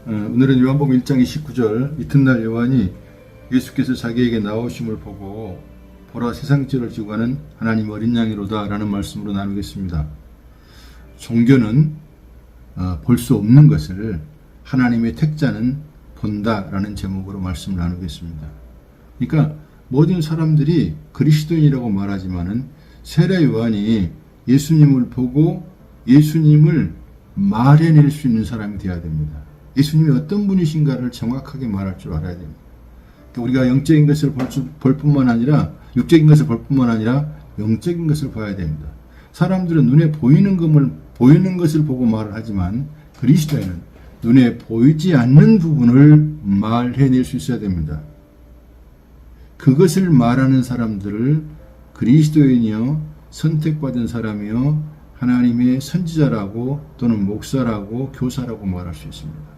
오늘은 요한복음 1장 29절 이튿날 요한이 예수께서 자기에게 나오심을 보고 보라 세상죄를 지고 가는 하나님 어린 양이로다 라는 말씀으로 나누겠습니다. 종교는 볼 수 없는 것을 하나님의 택자는 본다 라는 제목으로 말씀을 나누겠습니다. 그러니까 모든 사람들이 그리스도인이라고 말하지만은 세례 요한이 예수님을 보고 예수님을 말해낼 수 있는 사람이 되어야 됩니다. 예수님이 어떤 분이신가를 정확하게 말할 줄 알아야 됩니다. 그러니까 우리가 영적인 것을 볼 뿐만 아니라 육적인 것을 볼 뿐만 아니라 영적인 것을 봐야 됩니다. 사람들은 눈에 보이는 것을 보고 말을 하지만 그리스도인은 눈에 보이지 않는 부분을 말해낼 수 있어야 됩니다. 그것을 말하는 사람들을 그리스도인이요 선택받은 사람이요 하나님의 선지자라고 또는 목사라고 교사라고 말할 수 있습니다.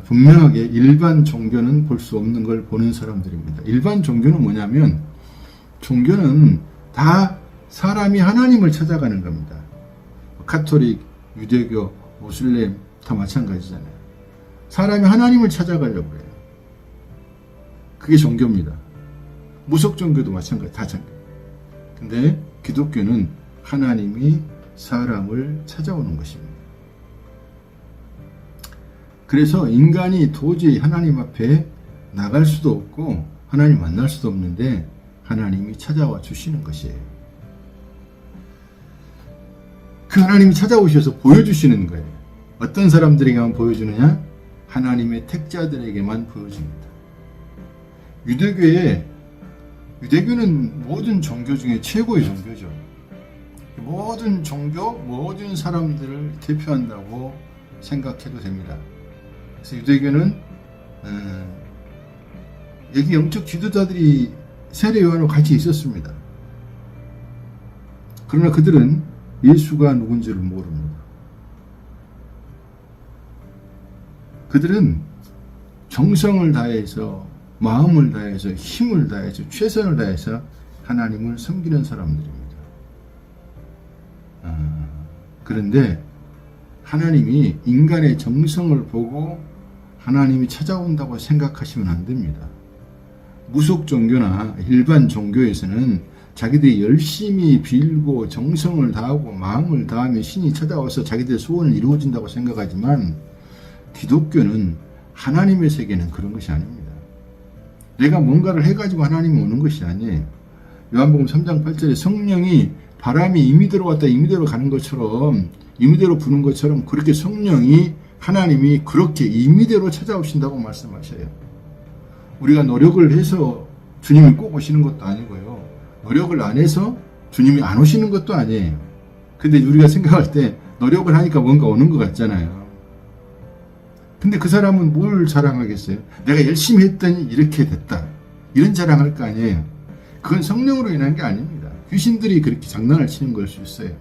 분명하게 일반 종교는 볼 수 없는 걸 보는 사람들입니다. 일반 종교는 뭐냐면 종교는 다 사람이 하나님을 찾아가는 겁니다. 카톨릭, 유대교, 무슬림 다 마찬가지잖아요. 사람이 하나님을 찾아가려고 해요. 그게 종교입니다. 무속 종교도 마찬가지, 다 종교. 근데 기독교는 하나님이 사람을 찾아오는 것입니다. 그래서 인간이 도저히 하나님 앞에 나갈 수도 없고 하나님 만날 수도 없는데 하나님이 찾아와 주시는 것이에요. 그 하나님이 찾아오셔서 보여주시는 거예요. 어떤 사람들에게만 보여주느냐? 하나님의 택자들에게만 보여줍니다. 유대교는 모든 종교 중에 최고의 종교죠. 모든 종교, 모든 사람들을 대표한다고 생각해도 됩니다. 그래서 유대교는 여기 영적 지도자들이 세례 요한과 같이 있었습니다. 그러나 그들은 예수가 누군지를 모릅니다. 그들은 정성을 다해서 마음을 다해서 힘을 다해서 최선을 다해서 하나님을 섬기는 사람들입니다. 그런데 하나님이 인간의 정성을 보고 하나님이 찾아온다고 생각하시면 안 됩니다. 무속 종교나 일반 종교에서는 자기들이 열심히 빌고 정성을 다하고 마음을 다하면 신이 찾아와서 자기들의 소원을 이루어진다고 생각하지만 기독교는 하나님의 세계는 그런 것이 아닙니다. 내가 뭔가를 해가지고 하나님이 오는 것이 아니에요. 요한복음 3장 8절에 성령이 바람이 임의대로 왔다 임의대로 가는 것처럼 임의대로 부는 것처럼 그렇게 성령이 하나님이 그렇게 임의대로 찾아오신다고 말씀하셔요. 우리가 노력을 해서 주님이 꼭 오시는 것도 아니고요. 노력을 안 해서 주님이 안 오시는 것도 아니에요. 근데 우리가 생각할 때 노력을 하니까 뭔가 오는 것 같잖아요. 근데 그 사람은 뭘 자랑하겠어요? 내가 열심히 했더니 이렇게 됐다. 이런 자랑할 거 아니에요. 그건 성령으로 인한 게 아닙니다. 귀신들이 그렇게 장난을 치는 걸 수 있어요.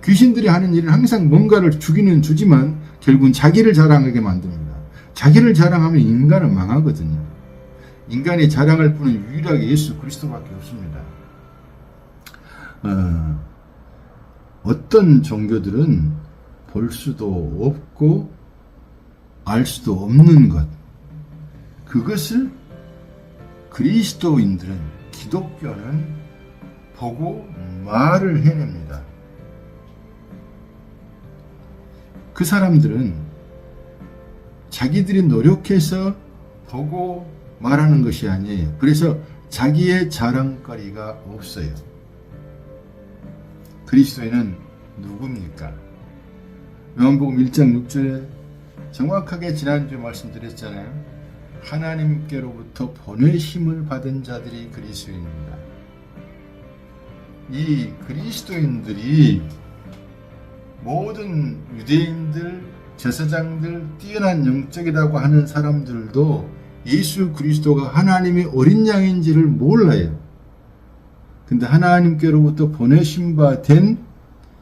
귀신들이 하는 일은 항상 뭔가를 주지만 결국은 자기를 자랑하게 만듭니다. 자기를 자랑하면 인간은 망하거든요. 인간이 자랑할 분은 유일하게 예수 그리스도밖에 없습니다. 어떤 종교들은 볼 수도 없고 알 수도 없는 것, 그것을 그리스도인들은, 기독교는 보고 말을 해냅니다. 그 사람들은 자기들이 노력해서 보고 말하는 것이 아니에요. 그래서 자기의 자랑거리가 없어요. 그리스도인은 누굽니까? 요한복음 1장 6절에 정확하게 지난주에 말씀드렸잖아요. 하나님께로부터 보내심을 받은 자들이 그리스도인입니다. 이 그리스도인들이 모든 유대인들, 제사장들, 뛰어난 영적이라고 하는 사람들도 예수 그리스도가 하나님의 어린 양인지를 몰라요. 근데 하나님께로부터 보내심 바 된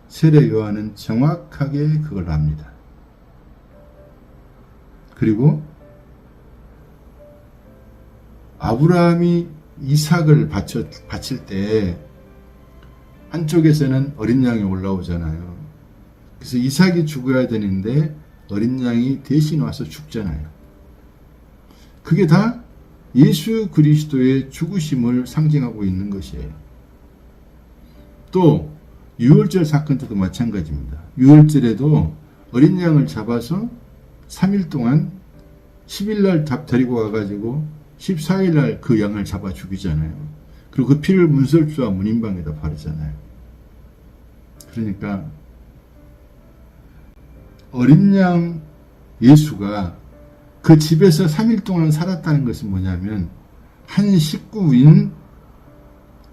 세례 요한은 정확하게 그걸 압니다. 그리고 아브라함이 이삭을 바칠 때 한쪽에서는 어린 양이 올라오잖아요. 그래서 이삭이 죽어야 되는데 어린 양이 대신 와서 죽잖아요. 그게 다 예수 그리스도의 죽으심을 상징하고 있는 것이에요. 또 유월절 사건 때도 마찬가지입니다. 유월절에도 어린 양을 잡아서 3일 동안 10일날 데리고 와가지고 14일날 그 양을 잡아 죽이잖아요. 그리고 그 피를 문설주와 문인방에다 바르잖아요. 그러니까 어린 양 예수가 그 집에서 3일 동안 살았다는 것은 뭐냐면 한 식구인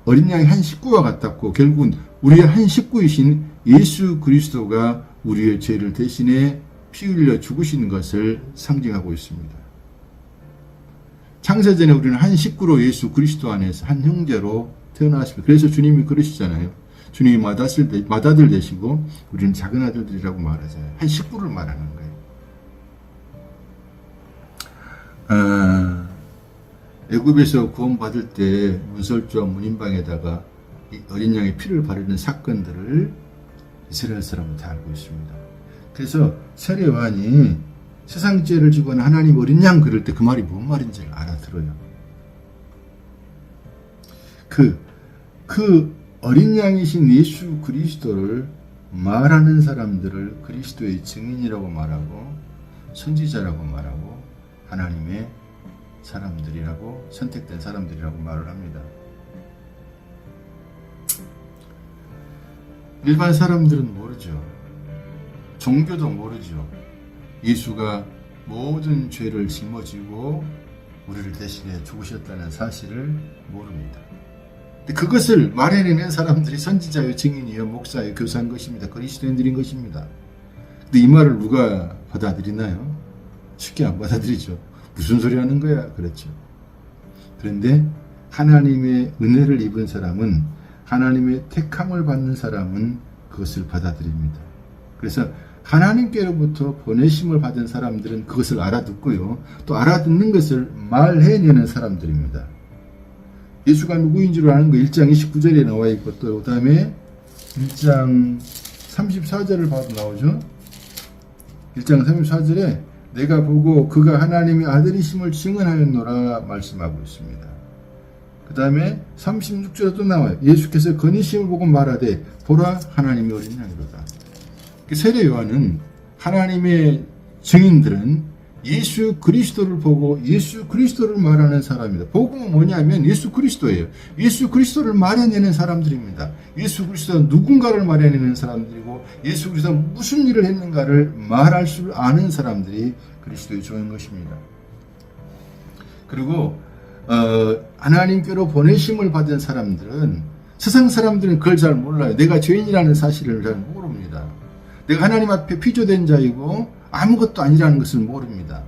어린 양이 한 식구와 같았고 결국은 우리의 한 식구이신 예수 그리스도가 우리의 죄를 대신해 피 흘려 죽으신 것을 상징하고 있습니다. 창세전에 우리는 한 식구로 예수 그리스도 안에서 한 형제로 태어났습니다. 그래서 주님이 그러시잖아요. 주님이 맏아들 되시고 우리는 작은 아들들이라고 말하잖아요. 한 식구를 말하는 거예요. 애굽에서 구원받을 때 문설주와 문인방에다가 어린 양의 피를 바르는 사건들을 이스라엘 사람은 다 알고 있습니다. 그래서 세례요한이 세상 죄를 지고는 하나님 어린 양 그럴 때 그 말이 뭔 말인지를 알아들어요. 그 어린 양이신 예수 그리스도를 말하는 사람들을 그리스도의 증인이라고 말하고 선지자라고 말하고 하나님의 사람들이라고 선택된 사람들이라고 말을 합니다. 일반 사람들은 모르죠. 종교도 모르죠. 예수가 모든 죄를 짊어지고 우리를 대신해 죽으셨다는 사실을 모릅니다. 근데 그것을 말해내는 사람들이 선지자요, 증인이요, 목사요, 교사인 것입니다. 그리스도인들인 것입니다. 근데 이 말을 누가 받아들이나요? 쉽게 안 받아들이죠. 무슨 소리 하는 거야? 그렇죠. 그런데 하나님의 은혜를 입은 사람은, 하나님의 택함을 받는 사람은 그것을 받아들입니다. 그래서 하나님께로부터 보내심을 받은 사람들은 그것을 알아듣고요. 또 알아듣는 것을 말해내는 사람들입니다. 예수가 누구인 줄 아는 거 1장 29절에 나와 있고 또 그 다음에 1장 34절을 봐도 나오죠. 1장 34절에 내가 보고 그가 하나님의 아들이심을 증언하였노라 말씀하고 있습니다. 그 다음에 36절에도 나와요. 예수께서 건의심을 보고 말하되 보라 하나님의 어린 양이로다. 세례 요한은 하나님의 증인들은 예수 그리스도를 보고 예수 그리스도를 말하는 사람입니다. 복음은 뭐냐면 예수 그리스도예요. 예수 그리스도를 말해내는 사람들입니다. 예수 그리스도는 누군가를 말해내는 사람들이고 예수 그리스도가 무슨 일을 했는가를 말할 줄 아는 사람들이 그리스도의 종인 것입니다. 그리고 하나님께로 보내심을 받은 사람들은 세상 사람들은 그걸 잘 몰라요. 내가 죄인이라는 사실을 잘 모릅니다. 내가 하나님 앞에 피조된 자이고 아무것도 아니라는 것을 모릅니다.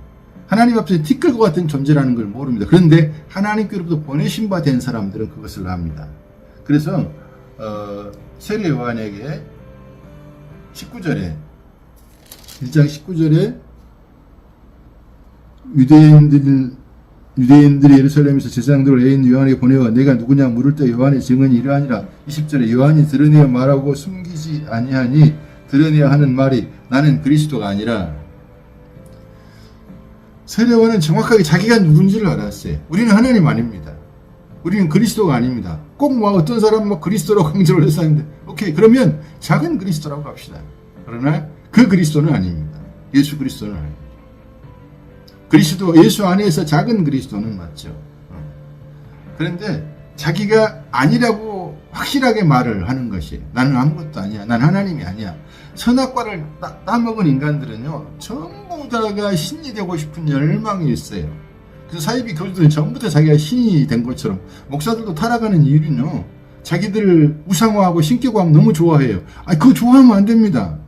하나님 앞에서 티끌과 같은 존재라는 걸 모릅니다. 그런데 하나님께로부터 보내심 바 된 사람들은 그것을 압니다. 그래서 세례 요한에게 19절에 1장 19절에 유대인들이 예루살렘에서 제사장들을 애인 요한에게 보내어 내가 누구냐 물을 때 요한의 증언이 이러하니라. 20절에 요한이 드러내어 말하고 숨기지 아니하니 드러내야 하는 말이 나는 그리스도가 아니라. 세례요한은 정확하게 자기가 누군지를 알았어요. 우리는 하나님 아닙니다. 우리는 그리스도가 아닙니다. 꼭 뭐 어떤 사람은 그리스도라고 강조를 했었는데 오케이 그러면 작은 그리스도라고 합시다. 그러나 그 그리스도는 아닙니다. 예수 그리스도는 아닙니다. 그리스도 예수 안에서 작은 그리스도는 맞죠. 그런데 자기가 아니라고 확실하게 말을 하는 것이 나는 아무것도 아니야. 난 하나님이 아니야. 선악과를 따먹은 인간들은요 전부 다가 신이 되고 싶은 열망이 있어요. 그래서 사이비 교주들은 전부 다 자기가 신이 된 것처럼 목사들도 타락하는 이유는요 자기들을 우상화하고 신격화하면 너무 좋아해요. 그거 좋아하면 안 됩니다.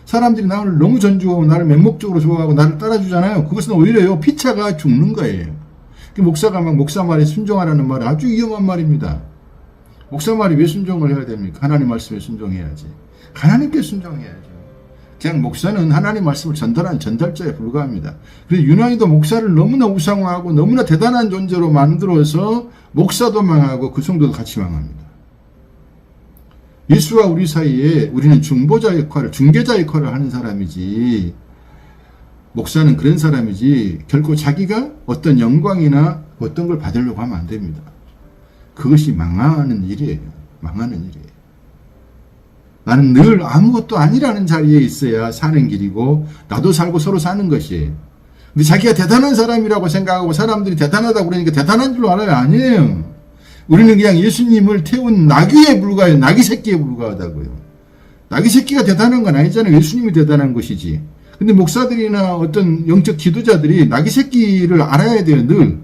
사람들이 나를 너무 존중하고 나를 맹목적으로 좋아하고 나를 따라주잖아요. 그것은 오히려요 피차가 죽는 거예요. 목사가 막 목사 말에 순종하라는 말은 아주 위험한 말입니다. 목사 말이 왜 순종을 해야 됩니까? 하나님 말씀에 순종해야지. 하나님께 순종해야죠. 그냥 목사는 하나님 말씀을 전달하는 전달자에 불과합니다. 그래서 유난히도 목사를 너무나 우상화하고 너무나 대단한 존재로 만들어서 목사도 망하고 그 성도도 같이 망합니다. 예수와 우리 사이에 우리는 중보자 역할을, 중개자 역할을 하는 사람이지 목사는 그런 사람이지 결코 자기가 어떤 영광이나 어떤 걸 받으려고 하면 안 됩니다. 그것이 망하는 일이에요. 망하는 일이에요. 나는 늘 아무것도 아니라는 자리에 있어야 사는 길이고 나도 살고 서로 사는 것이에요. 근데 자기가 대단한 사람이라고 생각하고 사람들이 대단하다고 그러니까 대단한 줄 알아요? 아니에요. 우리는 그냥 예수님을 태운 나귀에 불과해요. 나귀 새끼에 불과하다고요. 나귀 새끼가 대단한 건 아니잖아요. 예수님이 대단한 것이지. 근데 목사들이나 어떤 영적 지도자들이 나귀 새끼를 알아야 돼요. 늘.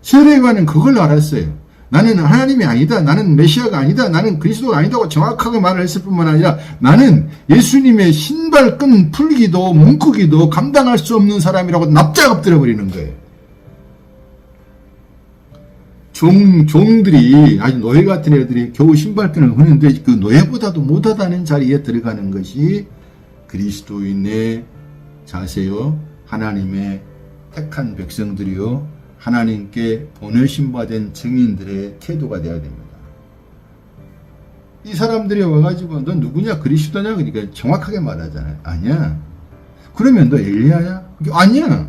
세례요한은 그걸 알았어요. 나는 하나님이 아니다. 나는 메시아가 아니다. 나는 그리스도가 아니다고 정확하게 말을 했을 뿐만 아니라 나는 예수님의 신발끈 풀기도 뭉크기도 감당할 수 없는 사람이라고 납작 엎드려 버리는 거예요. 종들이 아주 노예 같은 애들이 겨우 신발끈을 하는데 그 노예보다도 못하다는 자리에 들어가는 것이 그리스도인의 자세요. 하나님의 택한 백성들이요. 하나님께 보내심 받은 증인들의 태도가 되어야 됩니다. 이 사람들이 와가지고 너 누구냐? 그리스도냐? 그러니까 정확하게 말하잖아요. 아니야. 그러면 너 엘리야냐? 아니야.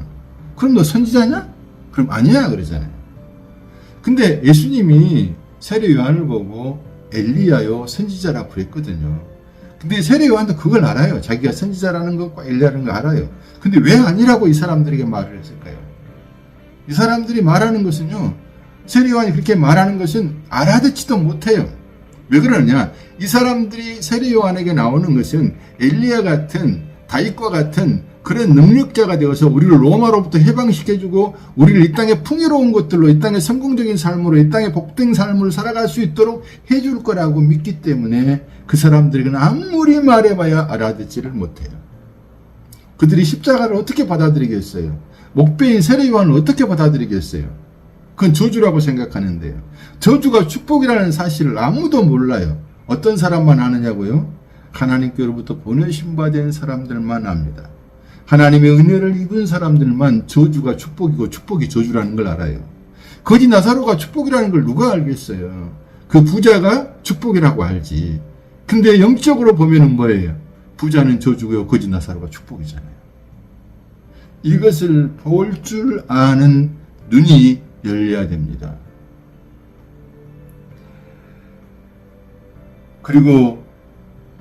그럼 너 선지자냐? 그럼 아니야. 그러잖아요. 근데 예수님이 세례 요한을 보고 엘리야요 선지자라고 그랬거든요. 근데 세례 요한도 그걸 알아요. 자기가 선지자라는 것과 엘리야라는 걸 알아요. 근데 왜 아니라고 이 사람들에게 말을 했을까요? 이 사람들이 말하는 것은요, 세례 요한이 그렇게 말하는 것은 알아듣지도 못해요. 왜 그러느냐? 이 사람들이 세례 요한에게 나오는 것은 엘리야 같은 다윗과 같은 그런 능력자가 되어서 우리를 로마로부터 해방시켜주고 우리를 이 땅에 풍요로운 것들로 이 땅에 성공적인 삶으로 이 땅에 복된 삶을 살아갈 수 있도록 해줄 거라고 믿기 때문에 그 사람들에게는 아무리 말해봐야 알아듣지를 못해요. 그들이 십자가를 어떻게 받아들이겠어요? 목배인 세례 요한을 어떻게 받아들이겠어요? 그건 저주라고 생각하는데요. 저주가 축복이라는 사실을 아무도 몰라요. 어떤 사람만 아느냐고요? 하나님께로부터 보내심 받은 사람들만 압니다. 하나님의 은혜를 입은 사람들만 저주가 축복이고 축복이 저주라는 걸 알아요. 거지 나사로가 축복이라는 걸 누가 알겠어요? 그 부자가 축복이라고 알지. 근데 영적으로 보면은 뭐예요? 부자는 저주고요. 거지 나사로가 축복이잖아요. 이것을 볼 줄 아는 눈이 열려야 됩니다. 그리고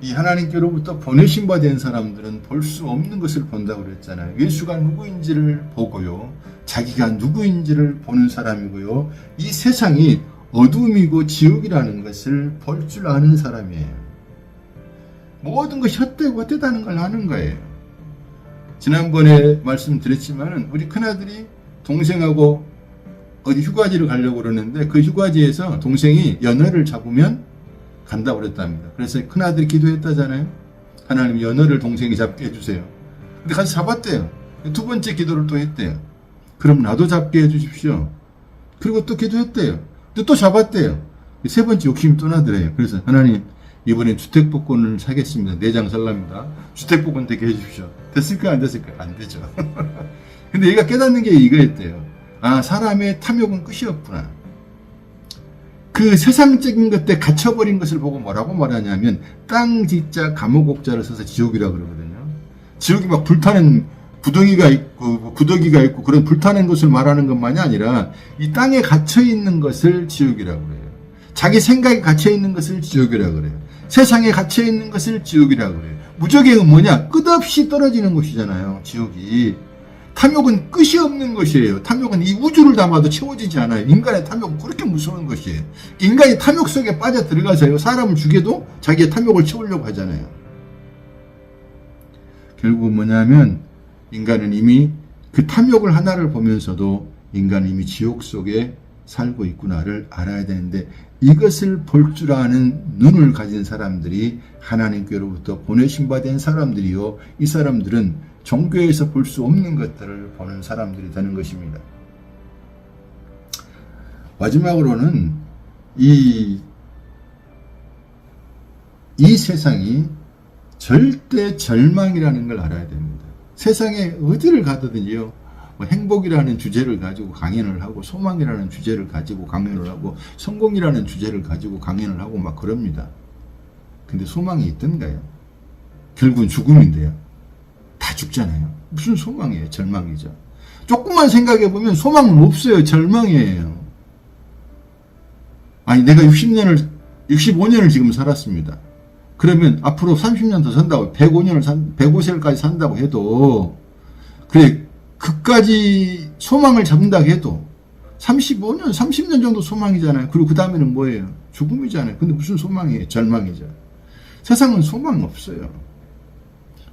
이 하나님께로부터 보내심 받은 사람들은 볼 수 없는 것을 본다고 그랬잖아요. 예수가 누구인지를 보고요. 자기가 누구인지를 보는 사람이고요. 이 세상이 어둠이고 지옥이라는 것을 볼 줄 아는 사람이에요. 모든 것이 헛되고 헛되다는 걸 아는 거예요. 지난번에 말씀드렸지만은 우리 큰아들이 동생하고 어디 휴가지를 가려고 그러는데 그 휴가지에서 동생이 연어를 잡으면 간다고 그랬답니다. 그래서 큰아들이 기도했다잖아요. 하나님 연어를 동생이 잡게 해주세요. 근데 같이 잡았대요. 두 번째 기도를 또 했대요. 그럼 나도 잡게 해주십시오. 그리고 또 기도했대요. 근데 또 잡았대요. 세 번째 욕심이 또 나더래요. 그래서 하나님 이번엔 주택복권을 사겠습니다. 4장 살랍니다. 주택복권 되게 해주십시오. 됐을까 안 됐을까? 안 되죠. 근데 얘가 깨닫는 게 이거였대요. 아, 사람의 탐욕은 끝이 없구나. 그 세상적인 것에 갇혀버린 것을 보고 뭐라고 말하냐면 땅 지자 감옥 옥자를 써서 지옥이라고 그러거든요. 지옥이 막 불타는 구덩이가 있고 구더기가 있고 그런 불타는 것을 말하는 것만이 아니라 이 땅에 갇혀있는 것을 지옥이라고 그래요. 자기 생각에 갇혀있는 것을 지옥이라고 그래요. 세상에 갇혀있는 것을 지옥이라고 그래요. 무적의 뭐냐? 끝없이 떨어지는 것이잖아요. 지옥이. 탐욕은 끝이 없는 것이에요. 탐욕은 이 우주를 담아도 채워지지 않아요. 인간의 탐욕은 그렇게 무서운 것이에요. 인간이 탐욕 속에 빠져 들어가서요. 사람을 죽여도 자기의 탐욕을 채우려고 하잖아요. 결국은 뭐냐면 인간은 이미 그 탐욕을 하나를 보면서도 인간은 이미 지옥 속에 살고 있구나를 알아야 되는데 이것을 볼 줄 아는 눈을 가진 사람들이 하나님께로부터 보내심 받은 사람들이요. 이 사람들은 종교에서 볼 수 없는 것들을 보는 사람들이 되는 것입니다. 마지막으로는 이 세상이 절대 절망이라는 걸 알아야 됩니다. 세상에 어디를 가든지요. 뭐 행복이라는 주제를 가지고 강연을 하고 소망이라는 주제를 가지고 강연을 하고 성공이라는 주제를 가지고 강연을 하고 막 그럽니다. 근데 소망이 있던가요? 결국은 죽음인데요. 다 죽잖아요. 무슨 소망이에요? 절망이죠. 조금만 생각해 보면 소망은 없어요. 절망이에요. 아니 내가 65년을 지금 살았습니다. 그러면 앞으로 30년 더 산다고 105세까지 산다고 해도 그래 그까지 소망을 잡는다고 해도 35년 30년 정도 소망이잖아요. 그리고 그 다음에는 뭐예요? 죽음이잖아요. 근데 무슨 소망이에요? 절망이죠. 세상은 소망 없어요.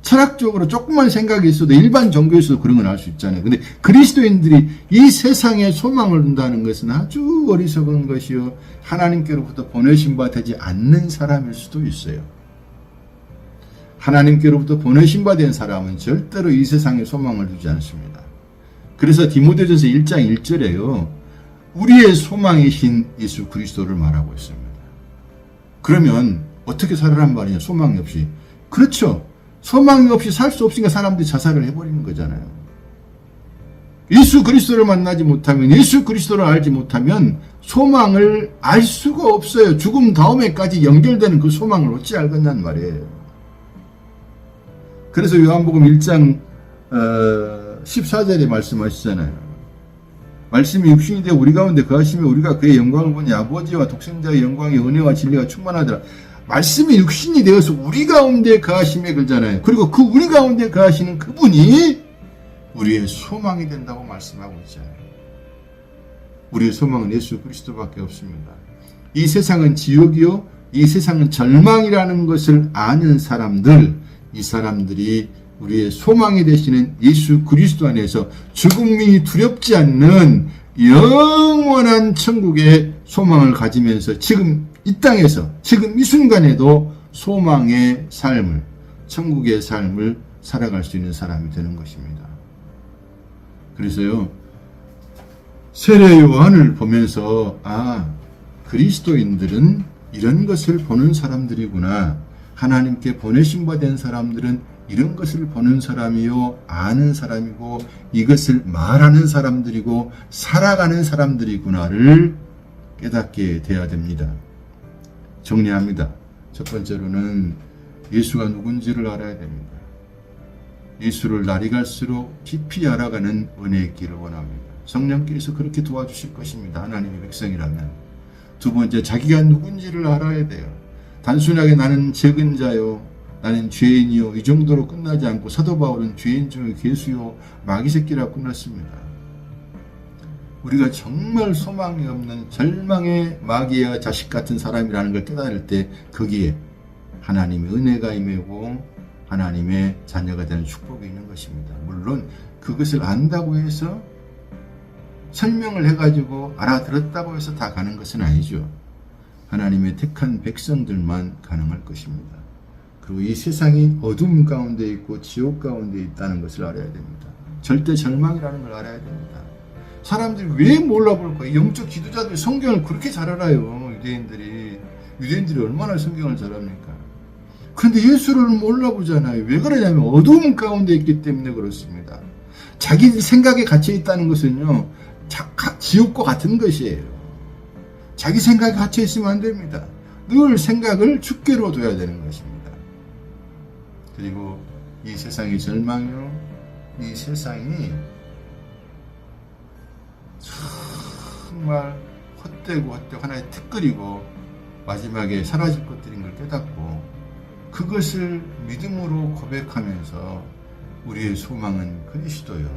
철학적으로 조금만 생각이 있어도 일반 종교에서도 그런 건 알 수 있잖아요. 근데 그리스도인들이 이 세상에 소망을 둔다는 것은 아주 어리석은 것이요. 하나님께로부터 보내신 바 되지 않는 사람일 수도 있어요. 하나님께로부터 보내신 바 된 사람은 절대로 이 세상에 소망을 두지 않습니다. 그래서 디모데전서 1장 1절에요. 우리의 소망이신 예수 그리스도를 말하고 있습니다. 그러면 어떻게 살아란 말이냐? 소망이 없이. 그렇죠. 소망이 없이 살 수 없으니까 사람들이 자살을 해버리는 거잖아요. 예수 그리스도를 만나지 못하면, 예수 그리스도를 알지 못하면 소망을 알 수가 없어요. 죽음 다음에까지 연결되는 그 소망을 어찌 알겠냐는 말이에요. 그래서 요한복음 1장 14절에 말씀하시잖아요. 말씀이 육신이 되어 우리 가운데 거하시며 우리가 그의 영광을 보니 아버지와 독생자의 영광의 은혜와 진리가 충만하더라. 말씀이 육신이 되어서 우리 가운데 거하심에 그러잖아요. 그리고 그 우리 가운데 거하시는 그분이 우리의 소망이 된다고 말씀하고 있잖아요. 우리의 소망은 예수 그리스도밖에 없습니다. 이 세상은 지옥이요, 이 세상은 절망이라는 것을 아는 사람들, 이 사람들이 우리의 소망이 되시는 예수 그리스도 안에서 죽음이 두렵지 않는 영원한 천국의 소망을 가지면서 지금 이 땅에서 지금 이 순간에도 소망의 삶을, 천국의 삶을 살아갈 수 있는 사람이 되는 것입니다. 그래서요, 세례 요한을 보면서 그리스도인들은 이런 것을 보는 사람들이구나. 하나님께 보내신 바 된 사람들은 이런 것을 보는 사람이요, 아는 사람이고 이것을 말하는 사람들이고 살아가는 사람들이구나를 깨닫게 돼야 됩니다. 정리합니다. 첫 번째로는 예수가 누군지를 알아야 됩니다. 예수를 날이 갈수록 깊이 알아가는 은혜의 길을 원합니다. 성령께서 그렇게 도와주실 것입니다. 하나님의 백성이라면. 두 번째, 자기가 누군지를 알아야 돼요. 단순하게 나는 적은 자요, 나는 죄인이요, 이 정도로 끝나지 않고 사도 바울은 죄인 중의 괴수요, 마귀 새끼라고 끝났습니다. 우리가 정말 소망이 없는 절망의 마귀와 자식 같은 사람이라는 걸 깨달을 때 거기에 하나님의 은혜가 임하고 하나님의 자녀가 되는 축복이 있는 것입니다. 물론 그것을 안다고 해서 설명을 해가지고 알아들었다고 해서 다 가는 것은 아니죠. 하나님의 택한 백성들만 가능할 것입니다. 그리고 이 세상이 어둠 가운데 있고 지옥 가운데 있다는 것을 알아야 됩니다. 절대 절망이라는 걸 알아야 됩니다. 사람들이 왜 몰라볼까요? 영적 지도자들이 성경을 그렇게 잘 알아요. 유대인들이 얼마나 성경을 잘 합니까? 그런데 예수를 몰라보잖아요. 왜 그러냐면 어두움 가운데 있기 때문에 그렇습니다. 자기 생각에 갇혀 있다는 것은요, 지옥과 같은 것이에요. 자기 생각에 갇혀 있으면 안 됩니다. 늘 생각을 주께로 둬야 되는 것입니다. 그리고 이 세상이 절망이요, 이 세상이 정말 헛되고 하나의 티끌이고 마지막에 사라질 것들인 걸 깨닫고 그것을 믿음으로 고백하면서 우리의 소망은 그리스도요.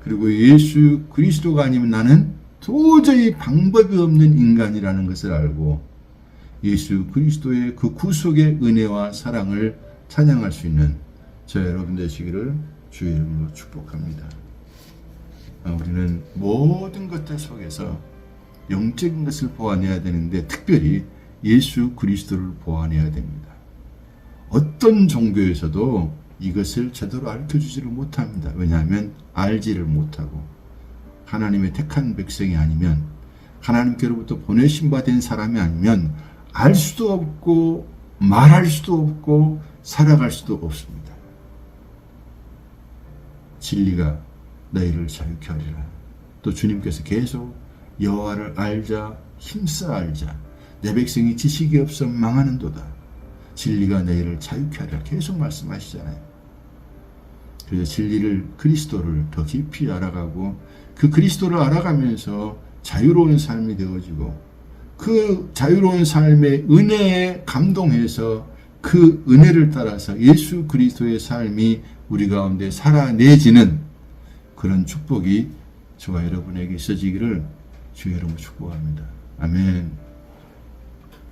그리고 예수 그리스도가 아니면 나는 도저히 방법이 없는 인간이라는 것을 알고 예수 그리스도의 그 구속의 은혜와 사랑을 찬양할 수 있는 저 여러분 되시기를 주의 이름으로 축복합니다. 우리는 모든 것들 속에서 영적인 것을 보완해야 되는데 특별히 예수 그리스도를 보완해야 됩니다. 어떤 종교에서도 이것을 제대로 알려주지를 못합니다. 왜냐하면 알지를 못하고 하나님의 택한 백성이 아니면 하나님께로부터 보내신 바 된 사람이 아니면 알 수도 없고 말할 수도 없고 살아갈 수도 없습니다. 진리가 너희를 자유케 하리라. 또 주님께서 계속 여호와를 알자, 힘써 알자. 내 백성이 지식이 없어 망하는도다. 진리가 너희를 자유케 하리라 계속 말씀하시잖아요. 그래서 진리를, 그리스도를 더 깊이 알아가고 그 그리스도를 알아가면서 자유로운 삶이 되어지고 그 자유로운 삶의 은혜에 감동해서 그 은혜를 따라서 예수 그리스도의 삶이 우리 가운데 살아내지는 그런 축복이 저와 여러분에게 있어지기를 주의 이름으로 축복합니다. 아멘.